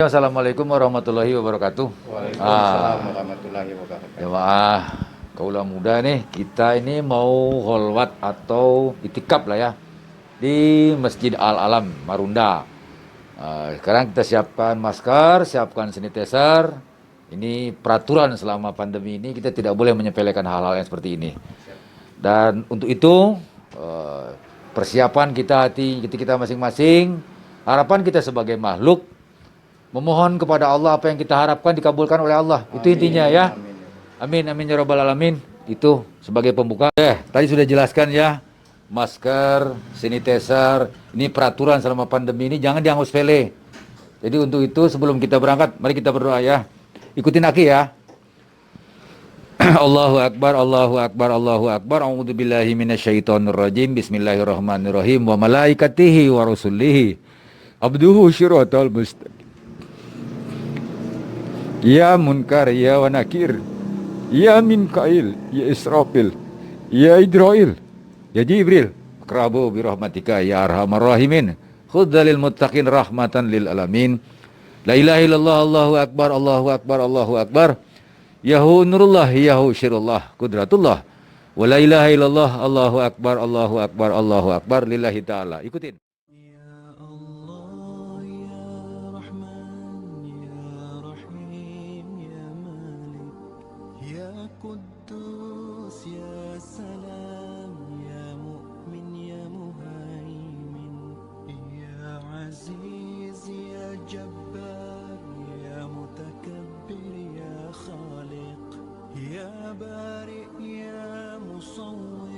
Assalamualaikum warahmatullahi wabarakatuh. Waalaikumsalam warahmatullahi wabarakatuh. Jemaah kaulah muda nih, kita ini mau holwat atau itikaf lah ya di Masjid Al-Alam Marunda. Sekarang kita siapkan masker, siapkan sanitizer. Ini peraturan selama pandemi ini, kita tidak boleh menyepelekan hal-hal yang seperti ini. Dan untuk itu persiapan kita masing-masing. Harapan kita sebagai makhluk memohon kepada Allah apa yang kita harapkan dikabulkan oleh Allah. Itu intinya ya. Amin amin ya rabbal alamin. Itu sebagai pembuka. Tadi sudah jelaskan ya. Masker, sanitizer, ini peraturan selama pandemi ini jangan dianggap sepele. Jadi untuk itu sebelum kita berangkat, mari kita berdoa ya. Ikutin Aki ya. Allahu akbar, Allahu akbar, Allahu akbar. A'udzubillahi minasyaitonirrajim. Bismillahirrahmanirrahim. Wa malaikatihi wa rusulihi. Abduhu syiratal mustaqim. Ya munkar, ya wa nakir, ya minkail, ya israfil, ya idrail, ya jibril, akrabu birahmatika ya arhamar rahimin. Khudzalil muttaqin rahmatan lil alamin. La ilaha illallah, Allahu akbar, Allahu akbar, Allahu akbar. Yahu nurullah, yahu syirullah, kudratullah. Wa la ilaha illallah, Allahu akbar, Allahu akbar, Allahu akbar, lillahi ta'ala. Ikutin. قدوس يا سلام يا مؤمن يا مهيمن يا عزيز يا جبار يا متكبر يا خالق يا بارئ يا مصور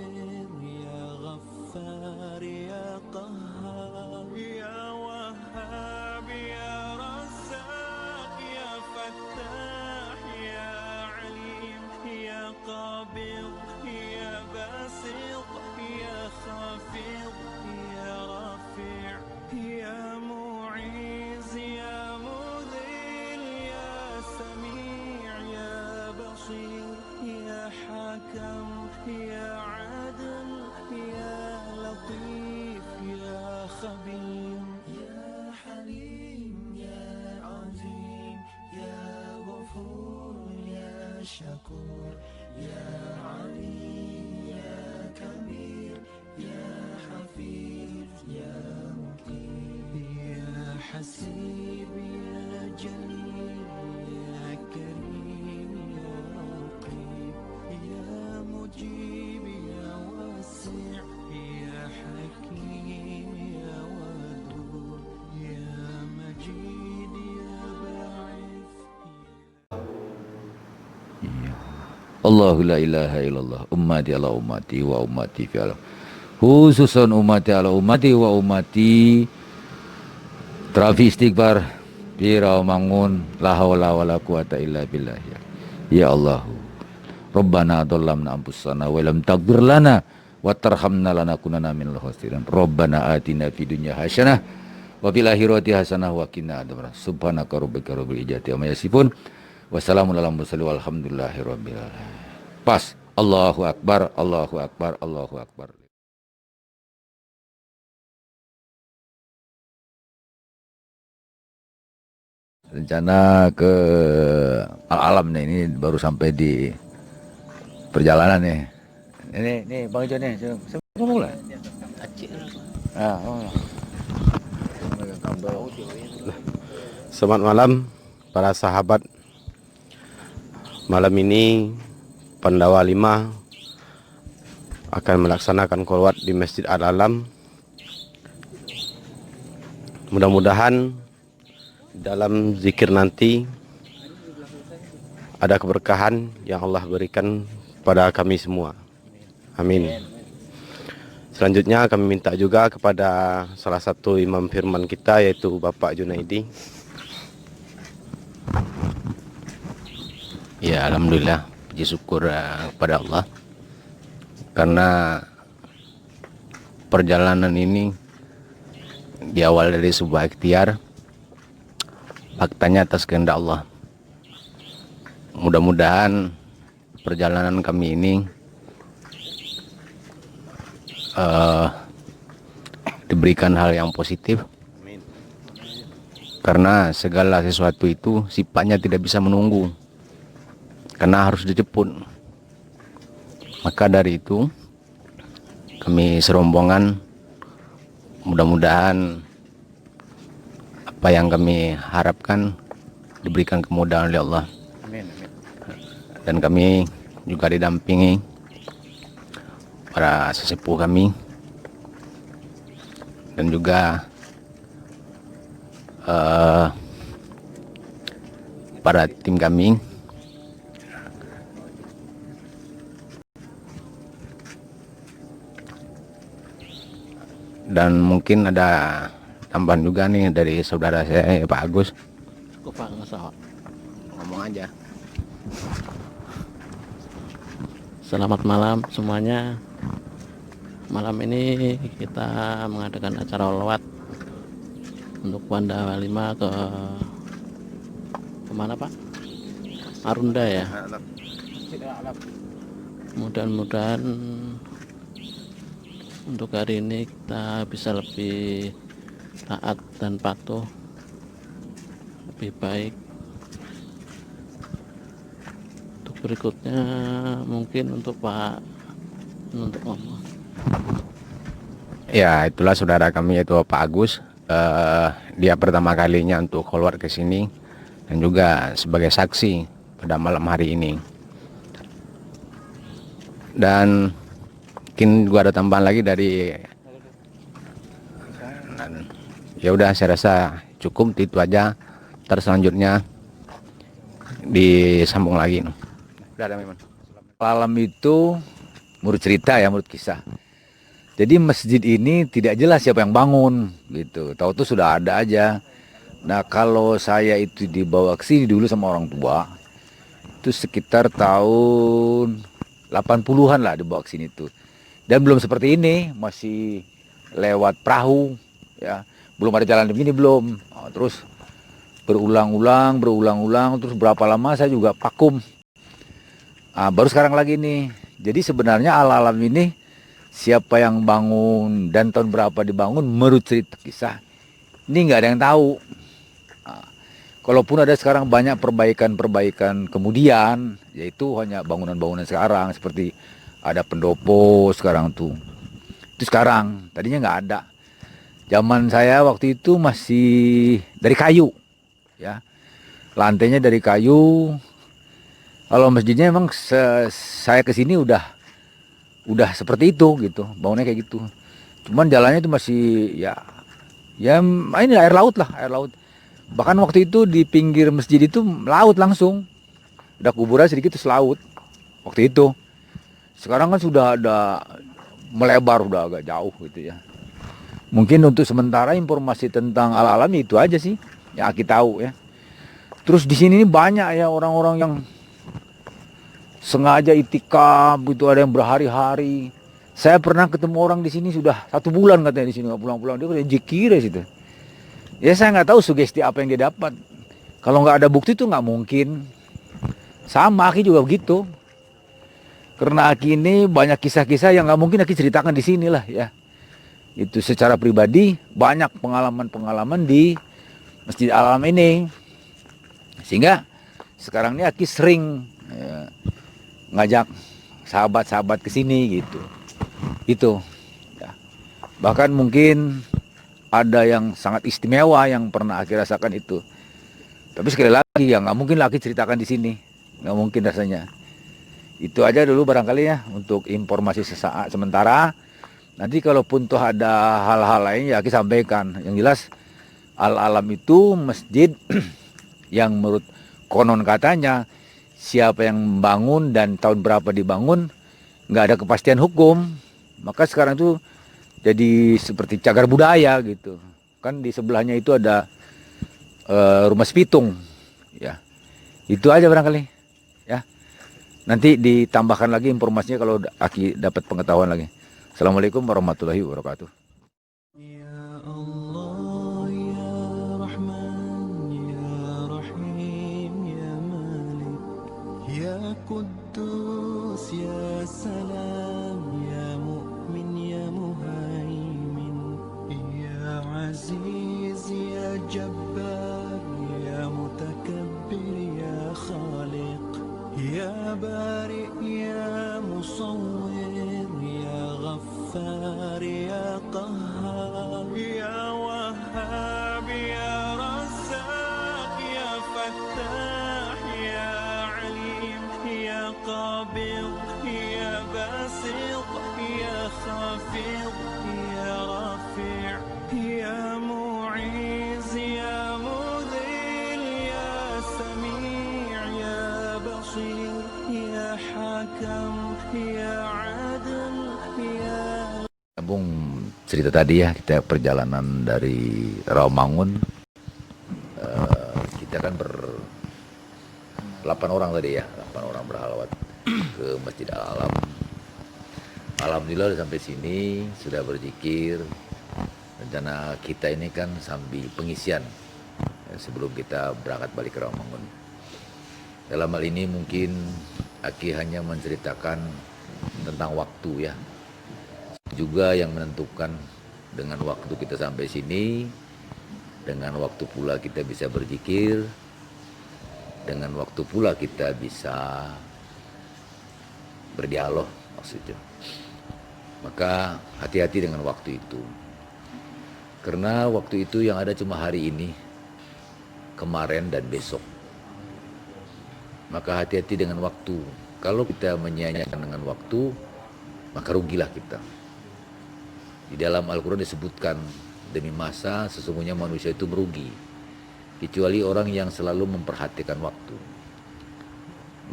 يا غفار يا قهار يا وهاب يا رزاق يا فتاح يا عليم يا قابض يا باسط يا خافض يا رافع يا معيز يا مذل يا سميع يا بصير يا حكم يا عدل يا لطيف يا خبير يا حليم يا عظيم يا غفور يا شكور يا علي يا كبير يا حفيظ يا مقيم يا حسيب يا جليل يا كريم يا رقيب يا مجيب يا واسع يا حكيم يا ودود يا مجيد يا باعث Allahu la ilaha illallah ummati ala ummati wa ummati fi alam. Khususan ummati ala ummati wa ummati. Terafi istighfar birau mangun la haula wala quwata illa billah ya. Ya Allah. Rabbana adallamna anfusana wa lam taghfir lana wa tarhamna lanakunanna minal khasirin. Rabbana atina fid dunya hasanah wa fil akhirati hasanah wa qina adzabannar. Subhanaka rabbika rabbil izzati amma yasifun. Wassalamualaikum warahmatullahi wabarakatuh. Pas. Allahu akbar, Allahu akbar, Allahu akbar. Rencana ke Al-Alam nih, ini baru sampai di perjalanan nih. Ini Bang Ijo nih, saya ngomong lah. Selamat malam para sahabat. Malam ini Pandawa 5 akan melaksanakan kholwat di Masjid Al-Alam. Mudah-mudahan dalam zikir nanti ada keberkahan yang Allah berikan pada kami semua. Amin. Selanjutnya kami minta juga kepada salah satu imam firman kita, yaitu Bapak Junaidi. Ya, alhamdulillah, puji syukur kepada Allah karena perjalanan ini diawal dari sebuah ikhtiar, faktanya atas kehendak Allah. Mudah-mudahan perjalanan kami ini diberikan hal yang positif Karena segala sesuatu itu sifatnya tidak bisa menunggu, karena harus dijemput. Maka dari itu kami serombongan mudah-mudahan apa yang kami harapkan diberikan kemudahan oleh Allah. Amin, amin. Dan kami juga didampingi para sesepuh kami dan juga para tim kami. Dan mungkin ada tambahan juga nih dari saudara saya Pak Agus. Cukup Pak, nggak usah Pak. Ngomong aja. Selamat malam semuanya. Malam ini kita mengadakan acara holwat untuk Wanda 5 ke kemana Pak? Marunda ya. Mudah-mudahan untuk hari ini kita bisa lebih taat dan patuh, lebih baik. Untuk berikutnya mungkin untuk Pak untuk ngomong. Ya, itulah saudara kami yaitu Pak Agus. Dia pertama kalinya untuk keluar ke sini dan juga sebagai saksi pada malam hari ini. Dan mungkin juga ada tambahan lagi dari ya udah, saya rasa cukup itu aja. Terus selanjutnya disambung lagi. Udah ada memang. Alam itu menurut cerita ya, menurut kisah. Jadi masjid ini tidak jelas siapa yang bangun gitu. Tahu tuh sudah ada aja. Nah, kalau saya itu dibawa ke sini dulu sama orang tua, itu sekitar tahun 80-an lah dibawa ke sini tuh. Dan belum seperti ini, masih lewat perahu ya. Belum ada jalan begini belum. Oh, terus berulang-ulang, terus berapa lama saya juga vakum. Baru sekarang lagi nih. Jadi sebenarnya al-alam ini siapa yang bangun dan tahun berapa dibangun menurut cerita kisah ini nggak ada yang tahu. Kalaupun ada sekarang banyak perbaikan kemudian, yaitu hanya bangunan-bangunan sekarang seperti ada pendopo sekarang tuh. Itu sekarang, tadinya nggak ada. Zaman saya waktu itu masih dari kayu, ya. Lantainya dari kayu. Kalau masjidnya emang saya kesini udah seperti itu gitu, bangunnya kayak gitu. Cuman jalannya itu masih ya ini air laut lah, air laut. Bahkan waktu itu di pinggir masjid itu laut langsung. Ada kuburan sedikit terus laut. Waktu itu. Sekarang kan sudah ada melebar, udah agak jauh gitu ya. Mungkin untuk sementara informasi tentang al-alam itu aja sih yang kita tahu ya. Terus di sini banyak ya orang-orang yang sengaja itikaf gitu, ada yang berhari-hari. Saya pernah ketemu orang di sini sudah 1 bulan katanya di sini nggak pulang-pulang, dia udah zikir ya situ. Ya saya nggak tahu sugesti apa yang dia dapat. Kalau nggak ada bukti itu nggak mungkin. Sama Aki juga begitu. Karena Aki ini banyak kisah-kisah yang nggak mungkin Aki ceritakan di sini lah ya. Itu secara pribadi banyak pengalaman-pengalaman di Masjid Al-Alam ini. Sehingga sekarang ini Aki sering ya, ngajak sahabat-sahabat ke sini gitu. Itu. Ya. Bahkan mungkin ada yang sangat istimewa yang pernah Aki rasakan itu. Tapi sekali lagi ya nggak mungkin lagi ceritakan di sini, nggak mungkin rasanya. Itu aja dulu barangkali ya untuk informasi sesaat sementara. Nanti kalaupun tuh ada hal-hal lain ya Aki sampaikan. Yang jelas al-alam itu masjid yang menurut konon katanya siapa yang bangun dan tahun berapa dibangun nggak ada kepastian hukum. Maka sekarang itu jadi seperti cagar budaya gitu. Kan di sebelahnya itu ada rumah Sepitung ya. Itu aja barangkali ya. Nanti ditambahkan lagi informasinya kalau Aki dapat pengetahuan lagi. Assalamualaikum warahmatullahi wabarakatuh. Ya Allah, Ya Rahman, Ya Rahim, Ya Malik, Ya Quddus, Ya Salam, Ya Mu'min, Ya Muhaimin, Ya Aziz, Ya Jabbar. يا مصور يا غفار يا قهار يا وهاب يا رزاق يا فتاح يا عليم يا قابض يا باسط يا خافض يا رافع يا معيز يا مذل يا سميع يا بصير يا حكم يا عدل يا Sambung cerita tadi ya, kita perjalanan dari Rawamangun. Kita kan 8 orang tadi ya, 8 orang berhalawat ke Masjid Al-Alam. Alhamdulillah udah sampai sini, sudah berzikir. Rencana kita ini kan sambil pengisian ya, sebelum kita berangkat balik ke Rawamangun. Dalam hal ini mungkin Aki hanya menceritakan tentang waktu ya, juga yang menentukan dengan waktu kita sampai sini, dengan waktu pula kita bisa berzikir, dengan waktu pula kita bisa berdialog maksudnya. Maka hati-hati dengan waktu itu, karena waktu itu yang ada cuma hari ini, kemarin dan besok. Maka hati-hati dengan waktu. Kalau kita menyia-nyiakan dengan waktu, maka rugilah kita. Di dalam Al-Quran disebutkan, demi masa sesungguhnya manusia itu merugi, kecuali orang yang selalu memperhatikan waktu.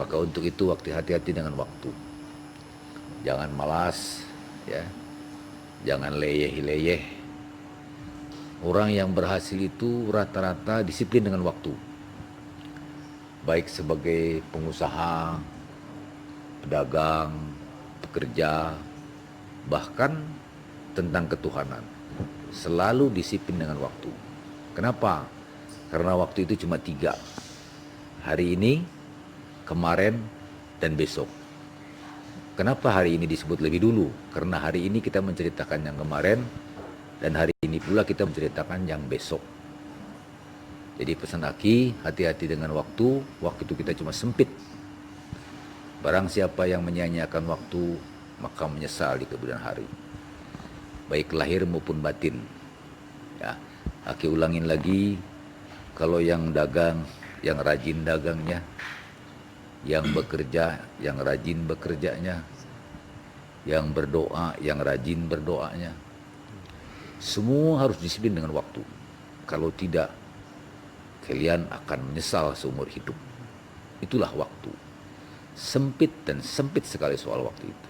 Maka untuk itu hati-hati dengan waktu. Jangan malas, ya. Jangan leyeh-leyeh. Orang yang berhasil itu rata-rata disiplin dengan waktu. Baik sebagai pengusaha, pedagang, pekerja, bahkan tentang ketuhanan. Selalu disiplin dengan waktu. Kenapa? Karena waktu itu cuma 3. Hari ini, kemarin, dan besok. Kenapa hari ini disebut lebih dulu? Karena hari ini kita menceritakan yang kemarin, dan hari ini pula kita menceritakan yang besok. Jadi pesan Aki, hati-hati dengan waktu. Waktu itu kita cuma sempit. Barang siapa yang menyia-nyiakan waktu, maka menyesal di kemudian hari, baik lahir maupun batin. Ya, Aki ulangin lagi, kalau yang dagang, yang rajin dagangnya, yang bekerja, yang rajin bekerjanya, yang berdoa, yang rajin berdoanya, semua harus disiplin dengan waktu. Kalau tidak, kalian akan menyesal seumur hidup. Itulah waktu. Sempit dan sempit sekali soal waktu itu.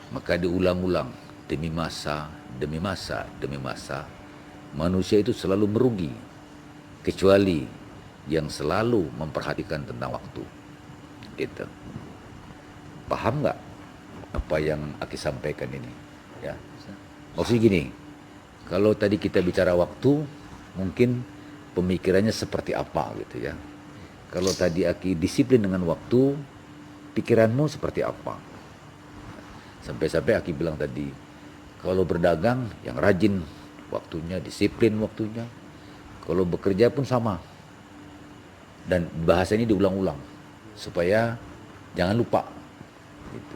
Maka diulang-ulang, demi masa, demi masa, demi masa. Manusia itu selalu merugi, kecuali yang selalu memperhatikan tentang waktu. Gitu. Paham nggak apa yang Aki sampaikan ini? Ya. Maksudnya gini, kalau tadi kita bicara waktu, mungkin pemikirannya seperti apa gitu ya. Kalau tadi Aki disiplin dengan waktu, pikiranmu seperti apa? Sampai-sampai Aki bilang tadi, kalau berdagang yang rajin waktunya, disiplin waktunya. Kalau bekerja pun sama. Dan bahasa ini diulang-ulang supaya jangan lupa. Gitu.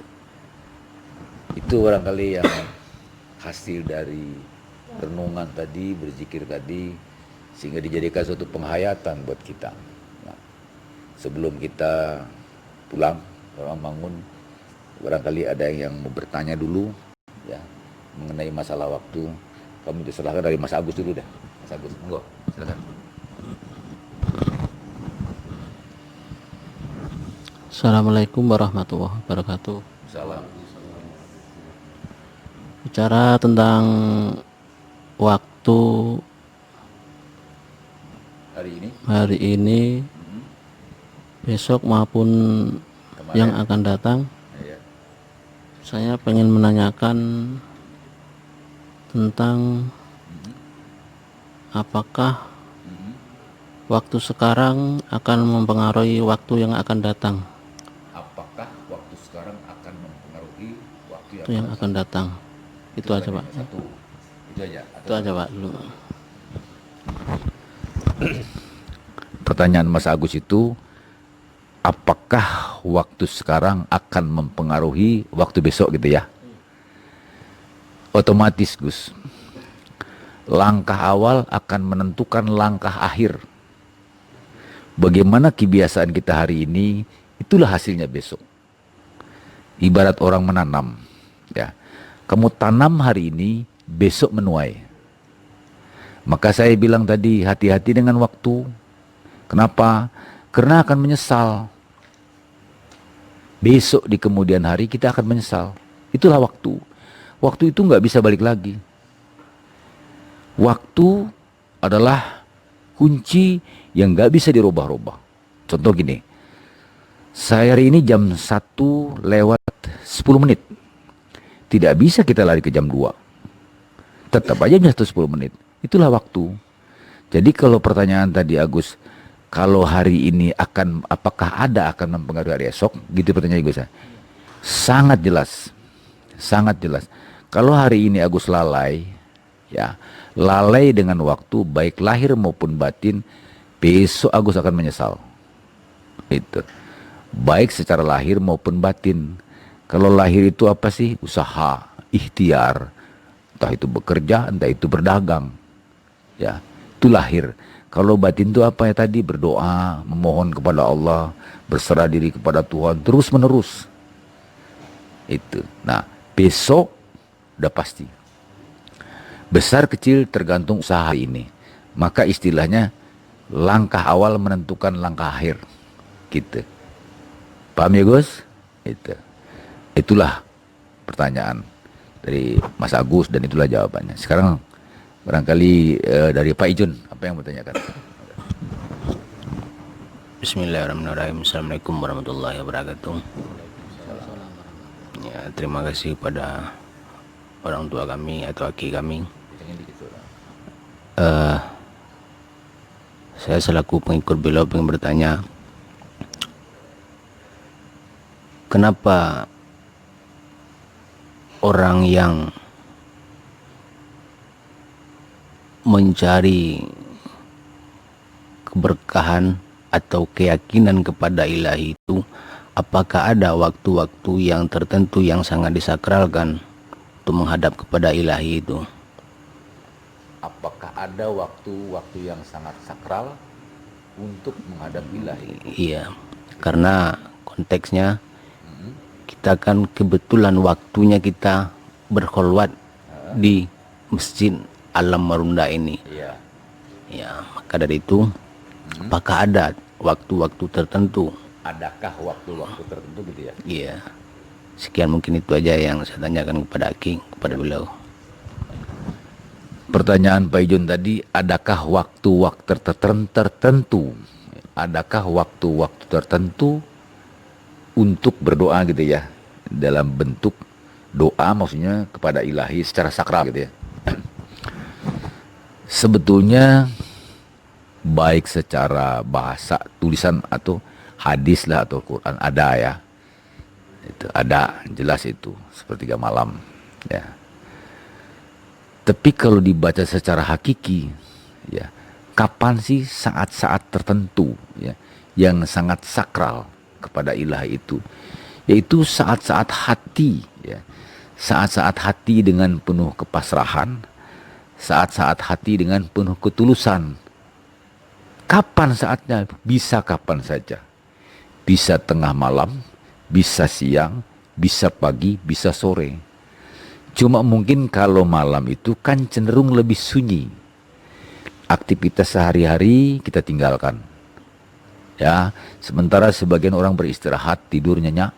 Itu barangkali yang hasil dari renungan tadi, berzikir tadi, sehingga dijadikan suatu penghayatan buat kita. Nah, sebelum kita pulang, bangun, barangkali ada yang mau bertanya dulu, ya, mengenai masalah waktu. Kami diserahkan dari Mas Agus dulu dah. Mas Agus, monggo, silakan. Assalamualaikum warahmatullahi wabarakatuh. Salam. Bicara tentang waktu hari ini, besok maupun Kemarin. yang akan datang, Ya. saya pengen menanyakan tentang apakah waktu sekarang akan mempengaruhi waktu yang akan datang. Apakah waktu sekarang akan mempengaruhi waktu Itu yang akan datang. Itu aja, Pak. Satu. Itu aja. Itu aja, Pak, dulu. Pertanyaan Mas Agus itu, apakah waktu sekarang akan mempengaruhi waktu besok gitu ya. Otomatis Gus, langkah awal akan menentukan langkah akhir. Bagaimana kebiasaan kita hari ini, itulah hasilnya besok. Ibarat orang menanam, ya. Kamu tanam hari ini, besok menuai. Maka saya bilang tadi, hati-hati dengan waktu. Kenapa? Karena akan menyesal. Besok di kemudian hari kita akan menyesal. Itulah waktu. Waktu itu nggak bisa balik lagi. Waktu adalah kunci yang nggak bisa dirubah-rubah. Contoh gini, saya hari ini jam 1 lewat 10 menit. Tidak bisa kita lari ke jam 2. Tetap aja jam 10 menit. Itulah waktu. Jadi kalau pertanyaan tadi Agus, kalau hari ini apakah akan mempengaruhi hari esok? Gitu pertanyaan Agus. Sangat jelas. Sangat jelas. Kalau hari ini Agus lalai, ya, lalai dengan waktu baik lahir maupun batin, besok Agus akan menyesal. Itu. Baik secara lahir maupun batin. Kalau lahir itu apa sih? Usaha, ikhtiar. Entah itu bekerja, entah itu berdagang. Ya, itu lahir. Kalau batin itu apa ya tadi? Berdoa, memohon kepada Allah, berserah diri kepada Tuhan, terus menerus. Itu. Nah, besok udah pasti. Besar kecil tergantung usaha hari ini. Maka istilahnya langkah awal menentukan langkah akhir. Gitu. Paham ya Gus? Itulah pertanyaan dari Mas Agus dan itulah jawabannya. Sekarang barangkali dari Pak Ijun, apa yang bertanyakan? Bismillahirrahmanirrahim. Assalamualaikum warahmatullahi wabarakatuh. Ya, terima kasih pada orang tua kami atau aki kami. Saya selaku pengikut beliau ingin bertanya, kenapa orang yang mencari keberkahan atau keyakinan kepada ilahi itu, apakah ada waktu-waktu yang tertentu yang sangat disakralkan untuk menghadap kepada ilahi itu? Apakah ada waktu-waktu yang sangat sakral untuk menghadap ilahi? Iya, karena konteksnya kita kan kebetulan waktunya kita berkholwat di Masjid Alam Marunda ini. Iya. Ya, maka dari itu, apakah ada waktu-waktu tertentu? Adakah waktu-waktu tertentu gitu ya? Iya. Sekian mungkin itu aja yang saya tanyakan kepada Aki, kepada beliau. Pertanyaan Pak Ijun tadi, adakah waktu-waktu tertentu? Adakah waktu-waktu tertentu untuk berdoa gitu ya? Dalam bentuk doa maksudnya kepada ilahi secara sakral gitu ya. Sebetulnya baik secara bahasa tulisan atau hadis lah atau Quran ada ya. Itu ada, jelas itu sepertiga malam ya. Tapi kalau dibaca secara hakiki ya, kapan sih saat-saat tertentu ya yang sangat sakral kepada ilahi itu? Yaitu saat-saat hati ya. Saat-saat hati dengan penuh kepasrahan, saat-saat hati dengan penuh ketulusan. Kapan saatnya? Bisa kapan saja. Bisa tengah malam, bisa siang, bisa pagi, bisa sore. Cuma mungkin kalau malam itu kan cenderung lebih sunyi. Aktivitas sehari-hari kita tinggalkan. Ya, sementara sebagian orang beristirahat, tidur nyenyak.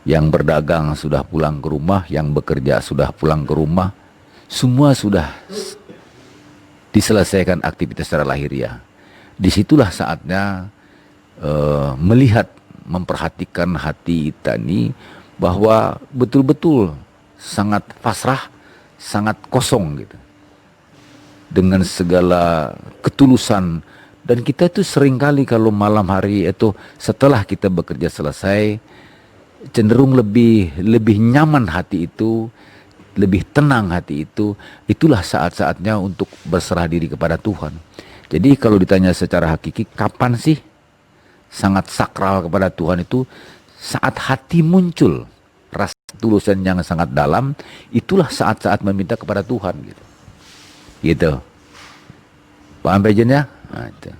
Yang berdagang sudah pulang ke rumah, yang bekerja sudah pulang ke rumah. Semua sudah diselesaikan aktivitas secara lahiriah. Disitulah saatnya melihat, memperhatikan hati kita ini bahwa betul-betul sangat pasrah, sangat kosong gitu. Dengan segala ketulusan. Dan kita itu seringkali kalau malam hari itu setelah kita bekerja selesai, cenderung lebih nyaman hati itu, lebih tenang hati itu. Itulah saat-saatnya untuk berserah diri kepada Tuhan. Jadi kalau ditanya secara hakiki, kapan sih sangat sakral kepada Tuhan itu saat hati muncul rasa tulusan yang sangat dalam, itulah saat-saat meminta kepada Tuhan gitu. Gitu. Paham Pejen ya? Nah, itu.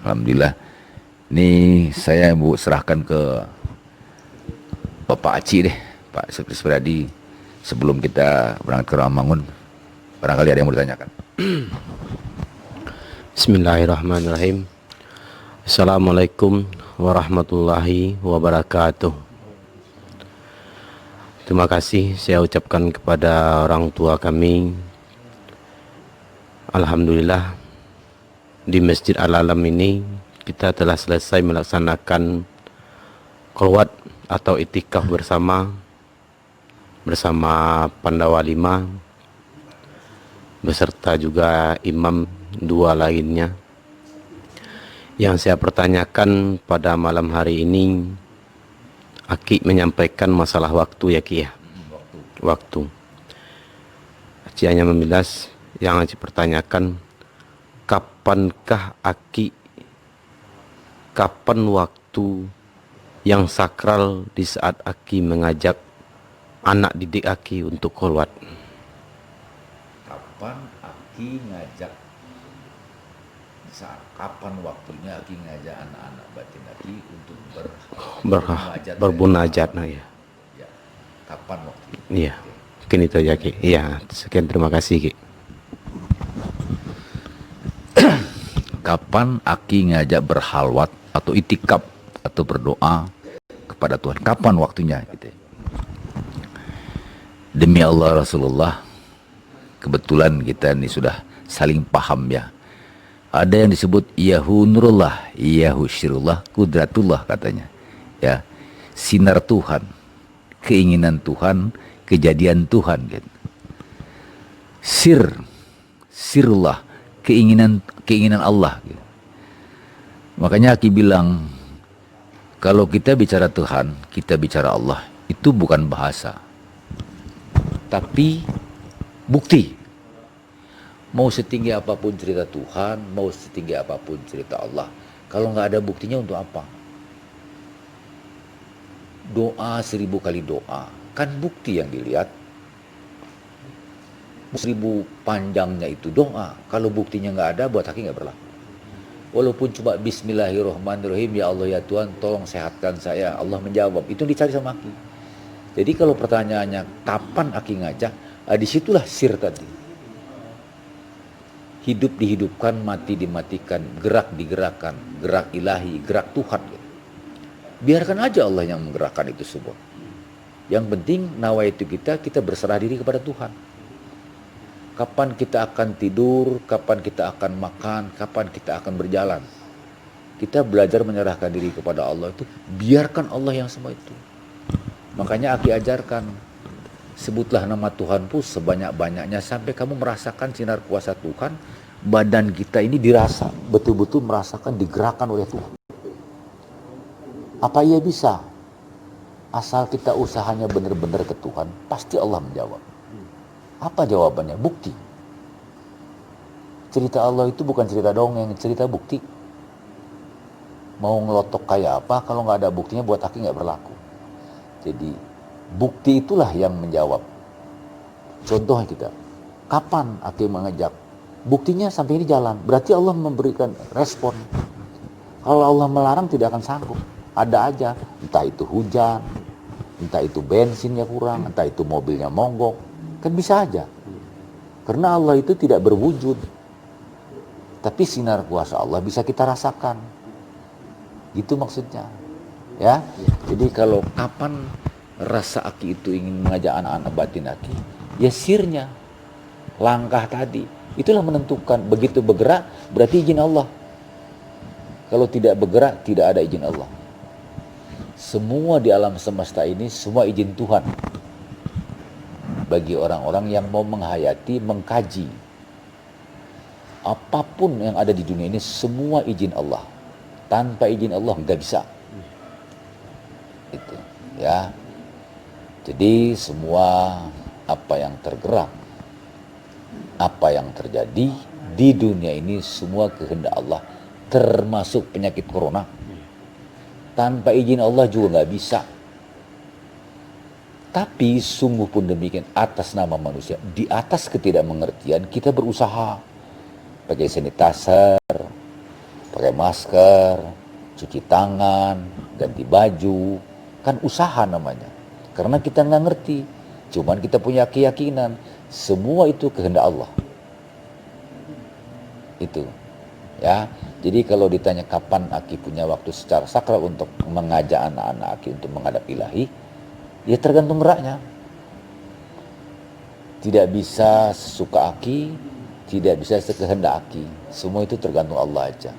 Alhamdulillah. Ini saya Bu serahkan ke Bapak Aci deh, Pak Sekretaris Pradi, sebelum kita berangkat ke Rawamangun. Barangkali ada yang mau ditanyakan. Bismillahirrahmanirrahim. Assalamualaikum warahmatullahi wabarakatuh. Terima kasih saya ucapkan kepada orang tua kami. Alhamdulillah, di Masjid Al-Alam ini kita telah selesai melaksanakan qolwat atau itikaf bersama Pandawa 5 beserta juga imam 2 lainnya. Yang saya pertanyakan pada malam hari ini, Aki menyampaikan masalah waktu ya Ki ya. Waktu. Aki hanya membilas, yang Aki pertanyakan, kapan waktu yang sakral di saat Aki mengajak anak didik Aki untuk qolwat? Kapan Aki ngajak, kapan waktunya Aki ngajak anak-anak batin Aki untuk berbunajat? Nah ya. Ya. Kapan waktunya? Iya. Mungkin itu ya Ki. Iya, sekian, terima kasih Ki. Kapan Aki ngajak berhalwat atau itikaf atau berdoa kepada Tuhan? Kapan waktunya? Gitu. Demi Allah Rasulullah, kebetulan kita ini sudah saling paham ya. Ada yang disebut Iyahu Nurullah, Iyahu Syirullah, Kudratullah katanya. Ya, sinar Tuhan, keinginan Tuhan, kejadian Tuhan. Gitu. Sirullah, keinginan Allah. Gitu. Makanya Aki bilang, kalau kita bicara Tuhan, kita bicara Allah, itu bukan bahasa, tapi bukti. Mau setinggi apapun cerita Tuhan, mau setinggi apapun cerita Allah, kalau nggak ada buktinya untuk apa? Doa 1000 kali doa, kan bukti yang dilihat. 1000 panjangnya itu doa, kalau buktinya nggak ada, buat Aki nggak berlaku. Walaupun cuma Bismillahirrahmanirrahim, ya Allah ya Tuhan tolong sehatkan saya, Allah menjawab, itu dicari sama Aki. Jadi kalau pertanyaannya kapan Aki ngajak, disitulah sir tadi. Hidup dihidupkan, mati dimatikan, gerak digerakkan, gerak ilahi, gerak Tuhan. Biarkan aja Allah yang menggerakkan itu semua. Yang penting nawaitu kita berserah diri kepada Tuhan. Kapan kita akan tidur, kapan kita akan makan, kapan kita akan berjalan. Kita belajar menyerahkan diri kepada Allah itu, biarkan Allah yang semua itu. Makanya Aki ajarkan, sebutlah nama Tuhan pun sebanyak-banyaknya sampai kamu merasakan sinar kuasa Tuhan, badan kita ini dirasa, betul-betul merasakan digerakkan oleh Tuhan. Apa ia bisa? Asal kita usahanya benar-benar ke Tuhan, pasti Allah menjawab. Apa jawabannya? Bukti. Cerita Allah itu bukan cerita dongeng, cerita bukti. Mau ngelotok kayak apa, kalau nggak ada buktinya buat Aki nggak berlaku. Jadi bukti itulah yang menjawab. Contoh kita, kapan Aki mengajak? Buktinya sampai ini jalan, berarti Allah memberikan respon. Kalau Allah melarang tidak akan sanggup. Ada aja, entah itu hujan, entah itu bensinnya kurang, entah itu mobilnya monggok, kan bisa aja. Karena Allah itu tidak berwujud, tapi sinar kuasa Allah bisa kita rasakan. Gitu maksudnya. Ya, jadi kalau kapan rasa Aki itu ingin mengajak anak-anak batin Aki, ya sirnya, langkah tadi. Itulah menentukan, begitu bergerak berarti izin Allah. Kalau tidak bergerak tidak ada izin Allah. Semua di alam semesta ini semua izin Tuhan. Bagi orang-orang yang mau menghayati, mengkaji. Apapun yang ada di dunia ini semua izin Allah. Tanpa izin Allah nggak bisa. Itu, ya. Jadi semua apa yang tergerak, apa yang terjadi di dunia ini semua kehendak Allah, termasuk penyakit corona. Tanpa izin Allah juga nggak bisa. Tapi sungguh pun demikian, atas nama manusia, di atas ketidakmengertian kita berusaha. Pakai sanitizer, pakai masker, cuci tangan, ganti baju. Kan usaha namanya. Karena kita nggak ngerti. Cuman kita punya keyakinan. Semua itu kehendak Allah. Itu. Ya, jadi kalau ditanya kapan Aki punya waktu secara sakral untuk mengajak anak-anak Aki untuk menghadap ilahi, ya tergantung geraknya. Tidak bisa sesuka Aki, tidak bisa sekehendak Aki. Semua itu tergantung Allah aja.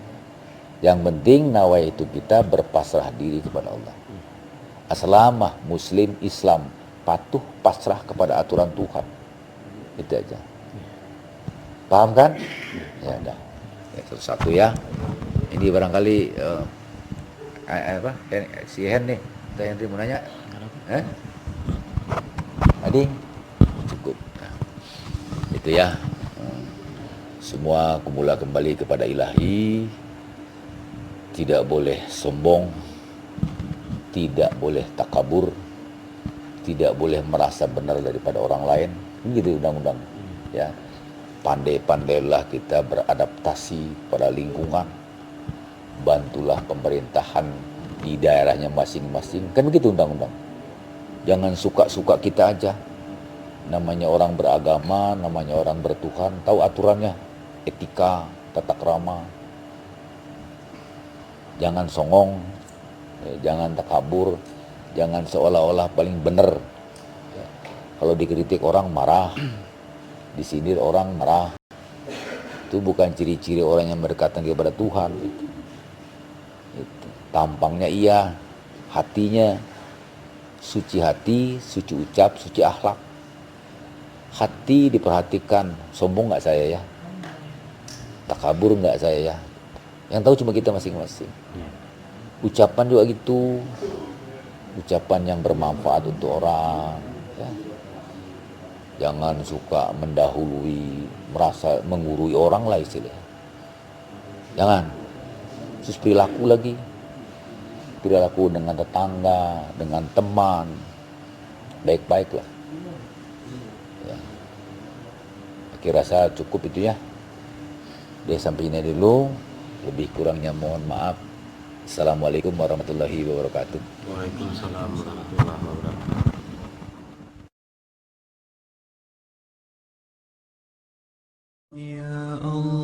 Yang penting nawai itu kita berpasrah diri kepada Allah. Aslamah, Muslim, Islam, patuh, pasrah kepada aturan Tuhan. Itu aja. Paham kan? Ya udah. Ya, satu-satu ya. Ini barangkali si Hen nih, kita Henry mau nanya. Ading, cukup. Nah, itu ya. Semua kembali kepada ilahi. Tidak boleh sombong, tidak boleh takabur, tidak boleh merasa benar daripada orang lain. Begitu undang-undang. Ya. Pandai-pandailah kita beradaptasi pada lingkungan. Bantulah pemerintahan di daerahnya masing-masing. Kan begitu undang-undang. Jangan suka-suka kita aja. Namanya orang beragama, namanya orang bertuhan, tahu aturannya, etika, tata krama. Jangan songong, jangan takabur, jangan seolah-olah paling benar. Kalau dikritik orang marah, disindir orang marah. Itu bukan ciri-ciri orang yang berdekatan kepada Tuhan. Itu. Tampangnya iya, hatinya suci hati, suci ucap, suci akhlak. Hati diperhatikan, sombong nggak saya ya, takabur nggak saya ya. Yang tahu cuma kita masing-masing. Ucapan juga gitu, ucapan yang bermanfaat untuk orang. Ya. Jangan suka mendahului, merasa menggurui orang lah istilahnya. Jangan. Terus perilaku lagi. Perilaku dengan tetangga, dengan teman. Baik-baiklah. Ya. Aku rasa cukup itu ya. Dia sampai ini dulu. Lebih kurangnya mohon maaf. Assalamualaikum warahmatullahi wabarakatuh. Waalaikumsalam warahmatullahi wabarakatuh. Ya Allah